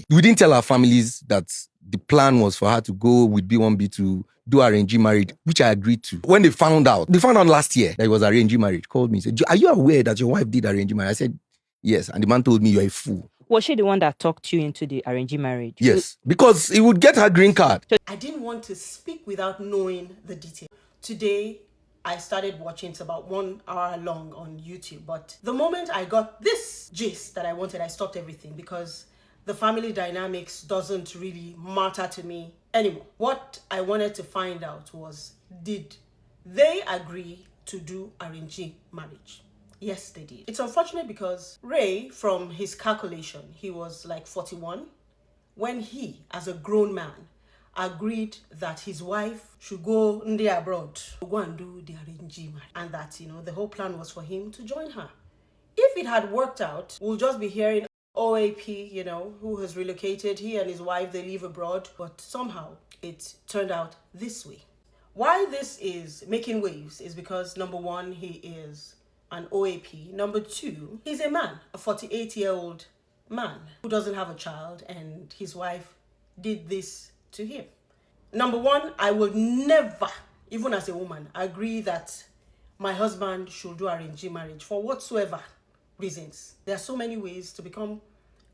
We didn't tell our families that the plan was for her to go with B1B to do arranged marriage, which I agreed to. When they found out last year that it was arranged marriage, called me and said, are you aware that your wife did arranged marriage? I said, yes. And the man told me, you're a fool. Was she the one that talked you into the arranged marriage? Yes, because it would get her green card. I didn't want to speak without knowing the details. Today, I started watching. It's about 1 hour long on YouTube. But the moment I got this gist that I wanted, I stopped everything because the family dynamics doesn't really matter to me anymore. What I wanted to find out was, did they agree to do arranged marriage? Yes, they did. It's unfortunate because Ray, from his calculation, he was like 41 when he, as a grown man, agreed that his wife should go abroad to go and do the arranged marriage, and that, the whole plan was for him to join her. If it had worked out, we'll just be hearing OAP, who has relocated, he and his wife, they live abroad, but somehow it turned out this way. Why this is making waves is because, number one, he is an OAP. Number two, he's a man, a 48-year-old man who doesn't have a child, and his wife did this to him. Number one, I will never, even as a woman, agree that my husband should do arranged marriage for whatsoever reasons. There are so many ways to become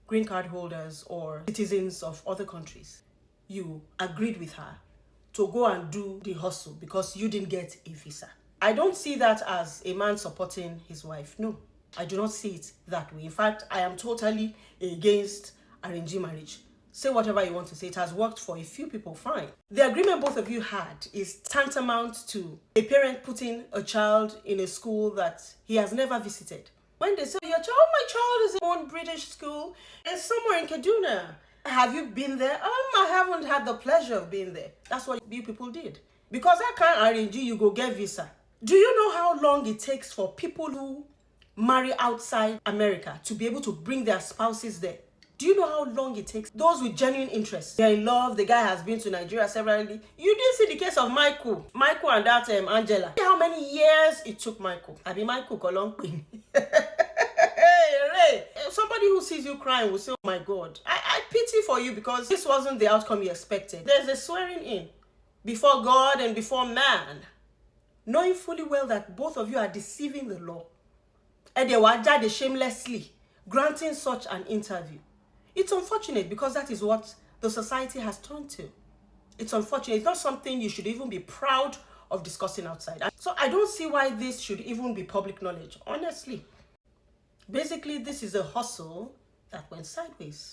green card holders or citizens of other countries. You agreed with her to go and do the hustle because you didn't get a visa. I don't see that as a man supporting his wife. No, I do not see it that way. In fact, I am totally against arranged marriage. Say whatever you want to say. It has worked for a few people, fine. The agreement both of you had is tantamount to a parent putting a child in a school that he has never visited. When they say, my child is in one British school, it's somewhere in Kaduna. Have you been there? I haven't had the pleasure of being there. That's what you people did. Because I can't arrange you go get visa. Do you know how long it takes for people who marry outside America to be able to bring their spouses there? Do you know how long it takes? Those with genuine interest, they're in love, the guy has been to Nigeria severally. You didn't see the case of Michael and that Angela. See how many years it took Michael. I mean, Michael Kolongpin. Hey, Ray, somebody who sees you crying will say, oh my God, I pity for you because this wasn't the outcome you expected. There's a swearing in before God and before man, knowing fully well that both of you are deceiving the law. And they were judged shamelessly, granting such an interview. It's unfortunate because that is what the society has turned to. It's unfortunate. It's not something you should even be proud of discussing outside. So I don't see why this should even be public knowledge, honestly. Basically, this is a hustle that went sideways.